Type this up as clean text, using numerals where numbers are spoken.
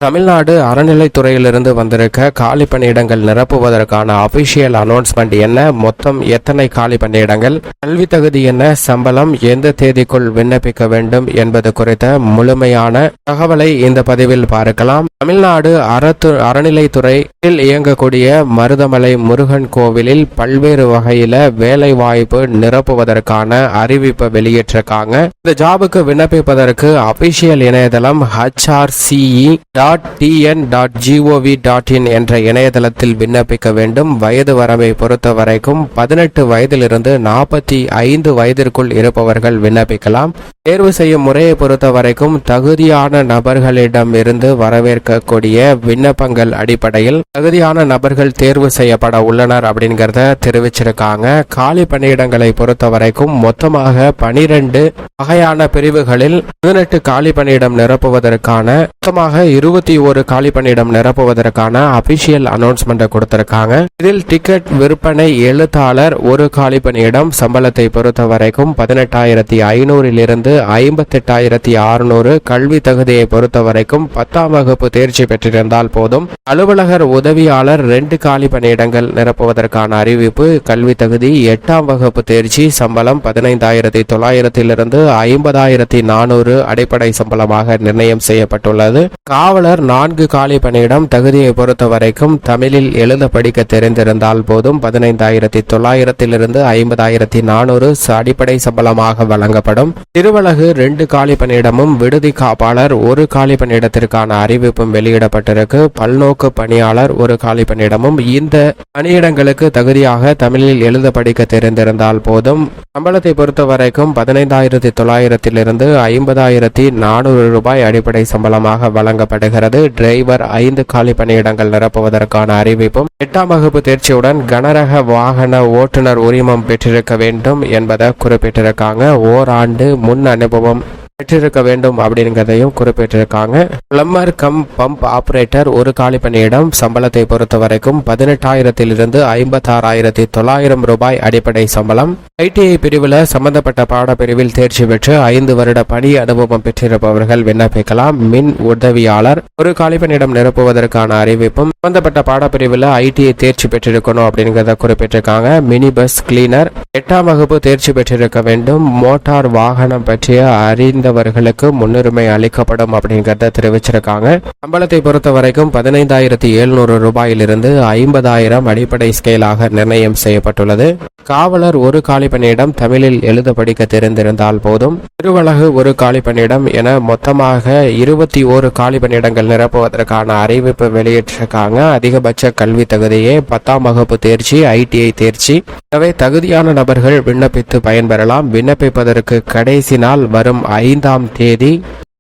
தமிழ்நாடு அறநிலைத்துறையிலிருந்து வந்திருக்க காலி பணியிடங்கள் நிரப்புவதற்கான அபிஷியல் அனௌன்ஸ்மெண்ட் என்ன, மொத்தம் எத்தனை காலி பணியிடங்கள், கல்வி தகுதி என்ன, சம்பளம், எந்த தேதிக்குள் விண்ணப்பிக்க வேண்டும் என்பது குறித்த முழுமையான தகவலை இந்த பதிவில் பார்க்கலாம். தமிழ்நாடு அறநிலைத்துறையில் இயங்கக்கூடிய மருதமலை முருகன் கோவிலில் பல்வேறு வகையில வேலை வாய்ப்பு நிரப்புவதற்கான அறிவிப்பை வெளியிட்டிருக்காங்க. இந்த ஜாபுக்கு விண்ணப்பிப்பதற்கு அபிஷியல் இணையதளம் hrce.tn.gov.in என்ற இணையதளத்தில் விண்ணப்பிக்க வேண்டும். வயது வரம்பை பொறுத்த வரைக்கும் 18 வயதிலிருந்து 45 வயதிற்குள் இருப்பவர்கள் விண்ணப்பிக்கலாம். தேர்வு செய்யும் முறையை பொறுத்த வரைக்கும் தகுதியான நபர்களிடம் இருந்து வரவேற்கக்கூடிய விண்ணப்பங்கள் அடிப்படையில் தகுதியான நபர்கள் தேர்வு செய்யப்பட உள்ளனர் அப்படிங்கிறத தெரிவிச்சிருக்காங்க. காலி பணியிடங்களை பொறுத்த வரைக்கும் மொத்தமாக 12 வகையான பிரிவுகளில் 18 காலி பணியிடம் நிரப்புவதற்கான மொத்தமாக 21 காலி பணியிடம் நிரப்புவதற்கான அபிஷியல் அனௌன்ஸ்மெண்ட் கொடுத்திருக்காங்க. இதில் டிக்கெட் விற்பனை எழுத்தாளர் ஒரு காலி பணியிடம், சம்பளத்தை பொறுத்த வரைக்கும் 18,500 இருந்து 58,600. கல்வி தகுதியை பொறுத்த வரைக்கும் 10ஆம் வகுப்பு தேர்ச்சி பெற்றிருந்தால் போதும். அலுவலகர் உதவியாளர் 2 காலி பணியிடங்கள் நிரப்புவதற்கான அறிவிப்பு. கல்வி தகுதி 8ஆம் வகுப்பு தேர்ச்சி, சம்பளம் 15,900 இருந்து 50,400 அடிப்படை சம்பளமாக நிர்ணயம் செய்யப்பட்டுள்ளது. காவலர் 4 காலி பணியிடம், தகுதியை பொறுத்த வரைக்கும் தமிழில் எழுத படிக்க தெரிந்திருந்தால் போதும். 15,900 இருந்து 50,400 அடிப்படை சம்பளமாக வழங்கப்படும். திருவலகு 2 காலி பணியிடமும், விடுதி காப்பாளர் 1 காலி பணியிடத்திற்கான அறிவிப்பும் வெளியிடப்பட்டிருக்கு. பல்நோக்கு பணியாளர் 1 காலி பணியிடமும். இந்த பணியிடங்களுக்கு தகுதியாக தமிழில் எழுத படிக்க தெரிந்திருந்தால் போதும். சம்பளத்தை பொறுத்த வரைக்கும் 15,900 இருந்து 50,400 ரூபாய் அடிப்படை சம்பளமாக வழங்கப்படுகிறது. டிரைவர் 5 காலி பணியிடங்கள் நிரப்புவதற்கான அறிவிப்பும். 8ஆம் வகுப்பு தேர்ச்சியுடன் கனரக வாகன ஓட்டுநர் உரிமம் பெற்றிருக்க வேண்டும் என்பதை குறிப்பிட்டிருக்காங்க. ஓராண்டு முன் அனுபவம் பெற்றிருக்க வேண்டும் அப்படிங்கிறதையும் குறிப்பிட்டிருக்காங்க. பிளம்பர் கம் பம்ப் ஆபரேட்டர் 1 காலி பணியிடம், சம்பளத்தை பொறுத்த வரைக்கும் 18,000 இருந்து 56,900 ரூபாய் அடிப்படை சம்பளம். ஐடிஐ பிரிவில் சம்பந்தப்பட்ட பாடப்பிரிவில் தேர்ச்சி பெற்று 5 வருட பணி அனுபவம் பெற்றிருப்பவர்கள் விண்ணப்பிக்கலாம். மின் உதவியாளர் 1 காலி பணியிடம் நிரப்புவதற்கான அறிவிப்பும். சம்பந்தப்பட்ட பாடப்பிரிவில் ஐடிஐ தேர்ச்சி பெற்றிருக்கணும் அப்படிங்கிறத குறிப்பிட்டிருக்காங்க. மினி பஸ் கிளீனர் 8ஆம் வகுப்பு தேர்ச்சி பெற்றிருக்க வேண்டும். மோட்டார் வாகனம் பற்றிய அறிந்தவர்களுக்கு முன்னுரிமை அளிக்கப்படும் அப்படிங்கிறத தெரிவிச்சிருக்காங்க. சம்பளத்தை பொறுத்த வரைக்கும் 15,700 ரூபாயிலிருந்து 50,000 அடிப்படை ஸ்கேலாக நிர்ணயம் செய்யப்பட்டுள்ளது. காவலர் 1 காலி பணியிடம், தமிழில் எழுத படிக்க தெரிந்திருந்தால் போதும். திருவலகு 1 காலி பணியிடம் என மொத்தமாக 21 காலி பணியிடங்கள் நிரப்புவதற்கான அறிவிப்பு வெளியிட்டிருக்காங்க. அதிகபட்ச கல்வி தகுதியே 10ஆம் வகுப்பு தேர்ச்சி, ஐடிஐ தேர்ச்சி. எனவே தகுதியான நபர்கள் விண்ணப்பித்து பயன்பெறலாம். விண்ணப்பிப்பதற்கு கடைசி நாள் வரும் 5ஆம் தேதி